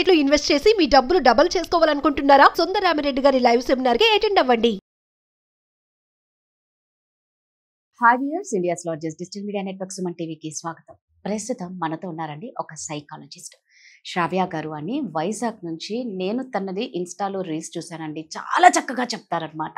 Market లో invest చేసి మీ డబ్బులు డబుల్ చేసుకోవాలనుకుంటున్నారా? సుందరరామిరెడ్డి గారి లైవ్ సెమినార్ కి అటెండ్ అవ్వండి. Hi viewers, India's largest digital media network Suman టీవీకి స్వాగతం. ప్రస్తుతం మనతో ఉన్నారండి ఒక సైకాలజిస్ట్ శ్రావ్య గారు అని, వైజాగ్ నుంచి. నేను తనది ఇన్స్టాలో రీల్స్ చూశానండి, చాలా చక్కగా చెప్తారనమాట.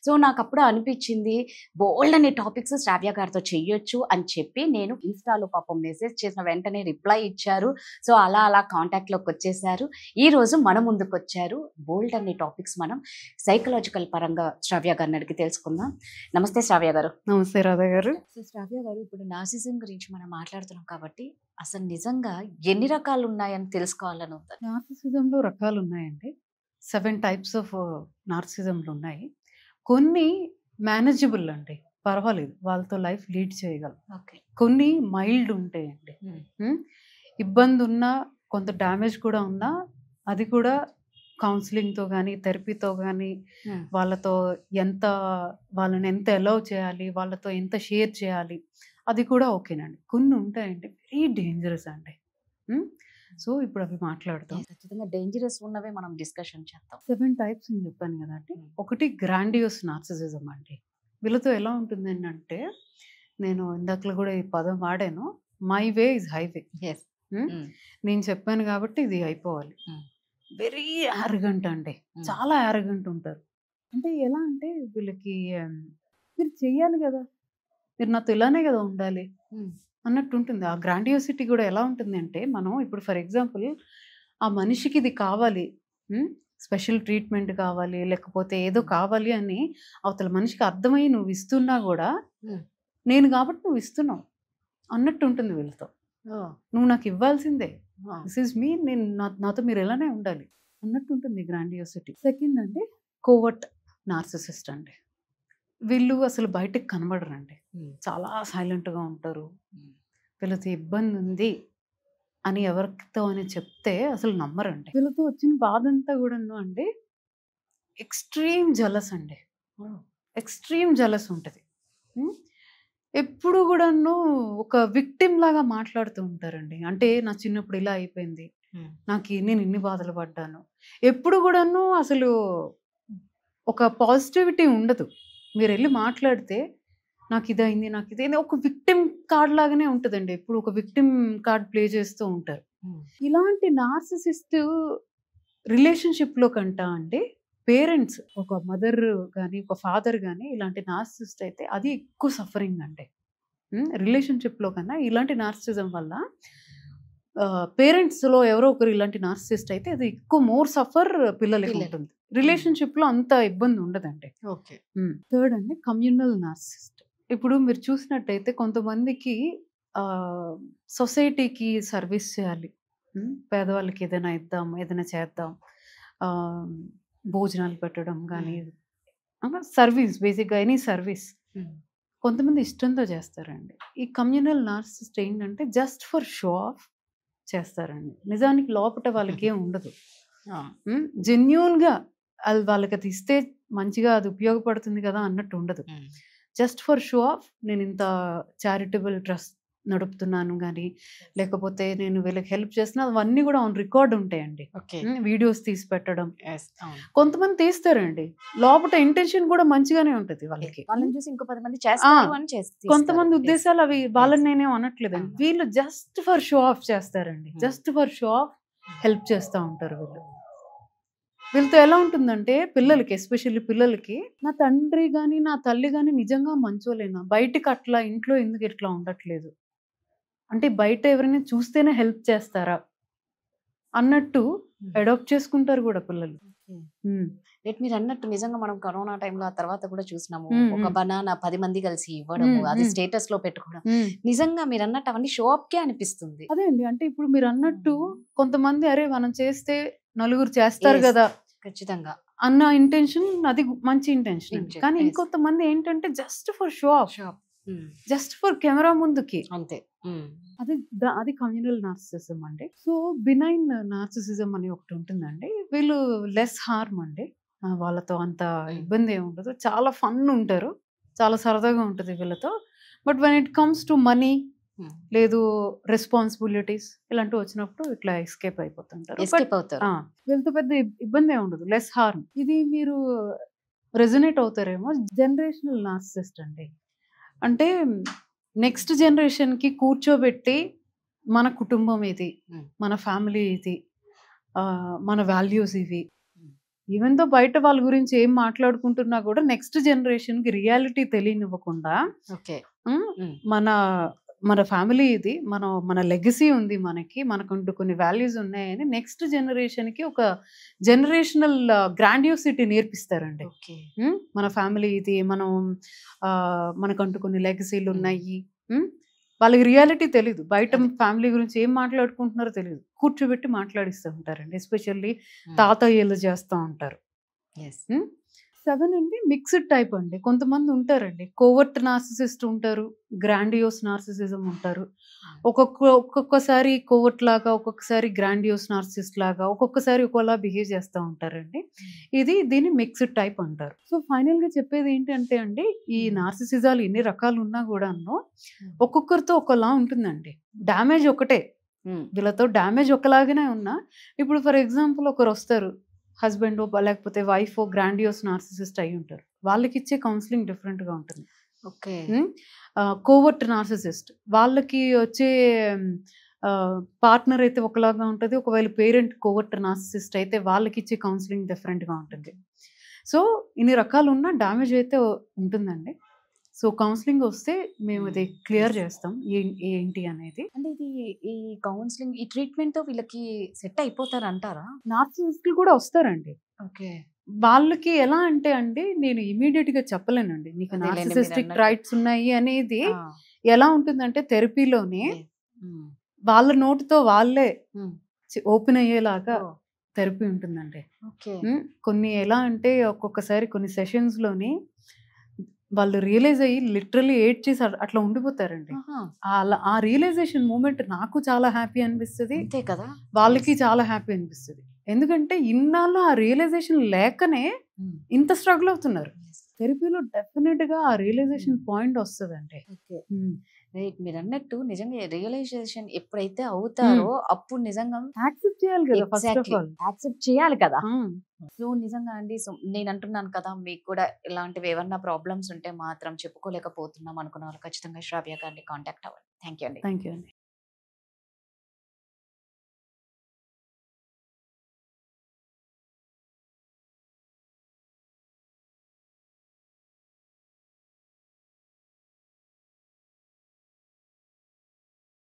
సో నాకు అప్పుడు అనిపించింది బోల్డ్ అనే టాపిక్స్ శ్రావ్య గారితో చెయ్యొచ్చు అని చెప్పి నేను ఇన్స్టాలో పాపం మెసేజ్ చేసిన వెంటనే రిప్లై ఇచ్చారు. సో అలా అలా కాంటాక్ట్లోకి వచ్చేసారు. ఈ రోజు మన ముందుకు వచ్చారు. బోల్డ్ అనే టాపిక్స్ మనం సైకలాజికల్ పరంగా శ్రావ్య గారిని అడిగి తెలుసుకుందాం. నమస్తే శ్రావ్య గారు. నమస్తే రాధా గారు. సో శ్రావ్య గారు, ఇప్పుడు నార్సిజం గురించి మనం మాట్లాడుతున్నాం కాబట్టి అసలు నిజంగా ఎన్ని రకాలు ఉన్నాయని తెలుసుకోవాలని ఉందా? నార్సిసిజంలో రకాలు ఉన్నాయండి. 7 టైప్స్ ఆఫ్ నార్సిసిజంలు ఉన్నాయి. కొన్ని మేనేజబుల్ అండి, పర్వాలేదు, వాళ్ళతో లైఫ్ లీడ్ చేయగలం. ఓకే. కొన్ని మైల్డ్ ఉంటాయండి. ఇబ్బంది ఉన్నా, కొంత డ్యామేజ్ కూడా ఉన్నా, అది కూడా కౌన్సిలింగ్తో కానీ థెరపీతో కానీ వాళ్ళతో వాళ్ళని ఎంత అలౌ చేయాలి, వాళ్ళతో ఎంత షేర్ చేయాలి, అది కూడా ఓకేనండి. కొన్ని ఉంటాయండి వెరీ డేంజరస్ అండి. సో ఇప్పుడు అవి మాట్లాడతాం. ఖచ్చితంగా డేంజరస్ ఉన్నవే మనం డిస్కషన్ చేద్దాం. 7 టైప్స్ అని చెప్పాను కదండి. ఒకటి గ్రాండియోస్ నార్సిసిజం అండి. వీళ్ళతో ఎలా ఉంటుంది అంటే, నేను ఇందాకలో కూడా ఈ పదం వాడాను, మై వే ఇస్ హైవే. నేను చెప్పాను కాబట్టి ఇది అయిపోవాలి. వెరీ యారగెంట్ అండి, చాలా యారగెంట్ ఉంటారు. అంటే ఎలా అంటే వీళ్ళకి మీరు చెయ్యాలి కదా, మీరు నాతో ఇలానే కదా ఉండాలి అన్నట్టు ఉంటుంది. ఆ గ్రాండియోసిటీ కూడా ఎలా ఉంటుంది అంటే, మనం ఇప్పుడు ఫర్ ఎగ్జాంపుల్ ఆ మనిషికి ఇది కావాలి, స్పెషల్ ట్రీట్మెంట్ కావాలి, లేకపోతే ఏదో కావాలి అని అవతల మనిషికి అర్థమై నువ్వు ఇస్తున్నా కూడా, నేను కాబట్టి నువ్వు ఇస్తున్నావు అన్నట్టు ఉంటుంది వీళ్ళతో. నువ్వు నాకు ఇవ్వాల్సిందే, దిస్ ఈజ్ మీ, నేను నాతో మీరు ఎలానే ఉండాలి అన్నట్టు ఉంటుంది గ్రాండియోసిటీ. సెకండ్ అండి కోవర్ట్ నార్సిసిస్ట్ అండి. వీళ్ళు అసలు బయటకు కనబడరండి, చాలా సైలెంట్గా ఉంటారు. వీళ్ళతో ఇబ్బంది ఉంది అని ఎవరితో అని చెప్తే అసలు నమ్మరండి. వీళ్ళతో వచ్చిన బాధ అంతా కూడా అండి ఎక్స్ట్రీమ్ జలస్ అండి, ఎక్స్ట్రీమ్ జలస్ ఉంటుంది. ఎప్పుడు కూడాను ఒక విక్టిమ్ లాగా మాట్లాడుతూ ఉంటారండి. అంటే నా చిన్నప్పుడు ఇలా అయిపోయింది, నేను ఇన్ని బాధలు పడ్డాను. ఎప్పుడు కూడాను అసలు ఒక పాజిటివిటీ ఉండదు. మీరు వెళ్ళి మాట్లాడితే నాకు ఇదైంది, నాకు ఇదైంది, ఒక విక్టిమ్ కార్డ్ లాగానే ఉంటుందండి. ఎప్పుడు ఒక విక్టిమ్ కార్డ్ ప్లే చేస్తూ ఉంటారు. ఇలాంటి నార్సిసిస్ట్ రిలేషన్షిప్లో కంటా అండి, పేరెంట్స్, ఒక మదర్ కానీ ఒక ఫాదర్ కానీ ఇలాంటి నార్సిసిస్ట్ అయితే అది ఎక్కువ సఫరింగ్ అండి. రిలేషన్షిప్లో కన్నా ఇలాంటి నార్సిసిజం వల్ల పేరెంట్స్లో ఎవరో ఒకరు ఇలాంటి నార్సిసిస్ట్ అయితే అది ఎక్కువ మోర్ సఫర్ పిల్లలకి ఉంటుంది. రిలేషన్షిప్లో అంత ఇబ్బంది ఉండదండి. ఓకే. థర్డ్ అండి కమ్యూనల్ నార్సిసిస్ట్. ఇప్పుడు మీరు చూసినట్టయితే కొంతమందికి సొసైటీకి సర్వీస్ చేయాలి, పేదవాళ్ళకి ఏదైనా ఇద్దాం, ఏదైనా చేద్దాం, భోజనాలు పెట్టడం కానీ సర్వీస్, బేసిక్గా ఎనీ సర్వీస్ కొంతమంది ఇష్టంతో చేస్తారండి. ఈ కమ్యూనల్ నార్సిసిస్ట్ ఏంటంటే జస్ట్ ఫర్ షో ఆఫ్ చేస్తారండి. నిజానికి లోపల వాళ్ళకి ఏం ఉండదు. జెన్యూన్గా వాళ్ళకి అది ఇస్తే మంచిగా అది ఉపయోగపడుతుంది కదా అన్నట్టు ఉండదు. జస్ట్ ఫర్ షో ఆఫ్ నేను ఇంత చారిటబుల్ ట్రస్ట్ నడుపుతున్నాను కానీ, లేకపోతే నేను వీళ్ళకి హెల్ప్ చేస్తున్నా, అవన్నీ కూడా ఆన్ రికార్డ్ ఉంటాయండి. వీడియోస్ తీసి పెట్టడం. కొంతమంది తీస్తారండి, లోపల ఇంటెన్షన్ కూడా మంచిగానే ఉంటుంది వాళ్ళకి. వాళ్ళని చూసి ఇంకో 10 మంది చేస్తారు అని చేస్తారు. కొంతమంది ఉద్దేశాలు అవి వాళ్ళని నేనేం అనట్లేదండి. వీళ్ళు జస్ట్ ఫర్ షో ఆఫ్ చేస్తారండి, just for show off help చేస్తూ ఉంటారు వీళ్ళు. వీళ్ళతో ఎలా ఉంటుందంటే పిల్లలకి, ఎస్పెషల్లీ పిల్లలకి, నా తండ్రి కానీ నా తల్లి కానీ నిజంగా మంచోలేనా, బయటకు అట్లా ఇంట్లో ఎందుకు ఇట్లా ఉండట్లేదు, అంటే బయట ఎవరైనా చూస్తేనే హెల్ప్ చేస్తారా అన్నట్టు అడాప్ట్ చేసుకుంటారు కూడా పిల్లలు. మీరు అన్నట్టు నిజంగా మనం కరోనా టైంలో ఆ తర్వాత కూడా చూసినాము, ఒక బనానా 10 మంది కలిసి ఇవ్వడము, అది స్టేటస్ లో పెట్టుకోవడం. నిజంగా మీరు అన్నట్టు అవన్నీ షో అప్ కే అనిపిస్తుంది. అదే అండి, అంటే ఇప్పుడు మీరు అన్నట్టు కొంతమంది అరే మనం చేస్తే నలుగురు చేస్తారు కదా ఖచ్చితంగా అన్న ఇంటెన్షన్, అది మంచి ఇంటెన్షన్. కానీ ఇంకొంతమంది ఏంటంటే just for show off, just for camera ముందుకి అంతే. అది కమ్యూనల్ నార్సిసిజం అండి. సో బినైన్ నార్సిసిజం అని ఒకటి ఉంటుందండి. వీళ్ళు లెస్ హార్మ్ అండి, వాళ్ళతో అంత ఇబ్బంది ఏమి ఉండదు, చాలా ఫన్ ఉంటారు, చాలా సరదాగా ఉంటుంది వీళ్ళతో. But when it comes to money, లేదు రెస్పాన్సిబిలిటీస్ ఇలాంటివి వచ్చినప్పుడు ఇట్లా ఎస్కేప్ అయిపోతుంటారు. ఎస్కేప్ అవుతారు. వీళ్ళతో పెద్ద ఇబ్బంది ఏమి ఉండదు, లెస్ హార్మ్. ఇది మీరు రెజొనేట్ అవుతారేమో. జనరేషనల్ నార్సిసిస్ట్ అండి అంటే నెక్స్ట్ జనరేషన్కి కూర్చోబెట్టి మన కుటుంబం ఇది, మన ఫ్యామిలీ ఇది, మన వాల్యూస్ ఇవి, ఈవెన్ దో బయట వాళ్ళ గురించి ఏం మాట్లాడుకుంటున్నా కూడా నెక్స్ట్ జనరేషన్కి రియాలిటీ తెలియనివ్వకుండా మన మన ఫ్యామిలీ ఇది, మన లెగసీ ఉంది, మనకంటూ కొన్ని వాల్యూస్ ఉన్నాయని నెక్స్ట్ జనరేషన్కి ఒక జనరేషనల్ గ్రాండియోసిటీ నేర్పిస్తారండి. మన ఫ్యామిలీ ఇది, మనకంటూ కొన్ని లెగసీలు ఉన్నాయి. వాళ్ళకి రియాలిటీ తెలీదు, బయట ఫ్యామిలీ గురించి ఏం మాట్లాడుకుంటున్నారో తెలియదు, కూర్చోబెట్టి మాట్లాడిస్తూ ఉంటారండి. ఎస్పెషల్లీ తాతయ్యలు చేస్తూ ఉంటారు. 7 అండి మిక్స్డ్ టైప్ అండి. కొంతమంది ఉంటారండి కోవర్ట్ నార్సిసిస్ట్ ఉంటారు, గ్రాండియోస్ నార్సిసిజం ఉంటారు. ఒక్కొక్కసారి కోవర్ట్ లాగా, ఒక్కొక్కసారి గ్రాండియోస్ నార్సిసిస్ట్ లాగా, ఒక్కొక్కసారి ఒకలా బిహేవ్ చేస్తూ ఉంటారండి. దీన్ని మిక్స్డ్ టైప్ అంటారు. సో ఫైనల్గా చెప్పేది ఏంటంటే అండి, ఈ నార్సిసిజాలు ఎన్ని రకాలు ఉన్నా కూడా ఒక్కొక్కరితో ఒకలా ఉంటుందండి. డ్యామేజ్ ఒకటే, వీళ్ళతో డ్యామేజ్ ఒకలాగానే ఉన్నా, ఇప్పుడు ఫర్ ఎగ్జాంపుల్ ఒకరు వస్తారు, హస్బెండ్ లేకపోతే వైఫ్ గ్రాండియోస్ నార్సిసిస్ట్ అయి ఉంటారు, వాళ్ళకి ఇచ్చే కౌన్సిలింగ్ డిఫరెంట్గా ఉంటుంది. కోవర్ట్ నార్సిసిస్ట్ వాళ్ళకి వచ్చే పార్ట్నర్ అయితే ఒకలాగా ఉంటుంది, ఒకవేళ పేరెంట్ కోవర్ట్ నార్సిసిస్ట్ అయితే వాళ్ళకి ఇచ్చే కౌన్సిలింగ్ డిఫరెంట్గా ఉంటుంది. సో ఇన్ని రకాలు ఉన్న డ్యామేజ్ అయితే ఉంటుందండి. సో కౌన్సిలింగ్ వస్తే మేము అది క్లియర్ చేస్తాం ఏంటి అనేది. అంటే ఈ కౌన్సిలింగ్, ఈ ట్రీట్మెంట్ తో వీళ్ళకి సెట్ అయిపోతారు అంటారా? నార్సిసిస్టులు కూడా వస్తారండి. వాళ్ళకి ఎలా అంటే అండి, నేను ఇమీడియట్ గా చెప్పలేనండి నీకు నార్సిసిస్టిక్ ట్రైట్స్ ఉన్నాయి అనేది. ఎలా ఉంటుందంటే థెరపీలోనే వాళ్ళ నోటితో వాళ్ళే ఓపెన్ అయ్యేలాగా థెరపీ ఉంటుందండి. కొన్ని ఎలా అంటే ఒక్కొక్కసారి కొన్ని సెషన్స్ లోని వాళ్ళు రియలైజ్ అయ్యి లిటరలీ ఏడ్ చేసి అట్లా ఉండిపోతారండి. ఆ రియలైజేషన్ మూమెంట్ నాకు చాలా హ్యాపీ అనిపిస్తుంది, అంతే కదా, వాళ్ళకి చాలా హ్యాపీ అనిపిస్తుంది. ఎందుకంటే ఇన్నాళ్ళు ఆ రియలైజేషన్ లేకనే ఇంత స్ట్రగుల్ అవుతున్నారు. థెరపీలో డెఫినెట్ గా ఆ రియలైజేషన్ పాయింట్ వస్తుందండి. మీరు అన్నట్టు నిజంగా రియలైజేషన్ ఎప్పుడైతే అవుతారో అప్పుడు నిజంగా యాక్సెప్ట్ చేయాలి కదా, ఫస్ట్ ఆఫ్ ఆల్ యాక్సెప్ట్ చేయాలి కదా. సో నిజంగా అండి, సో నేను అంటున్నాను కదా, మీకు కూడా ఇలాంటివి ఏమన్నా ప్రాబ్లమ్స్ ఉంటే మాత్రం చెప్పుకోలేకపోతున్నాం అనుకున్న వాళ్ళు ఖచ్చితంగా శ్రావ్య గారిని కాంటాక్ట్ అవ్వండి. థ్యాంక్ యూ అండి.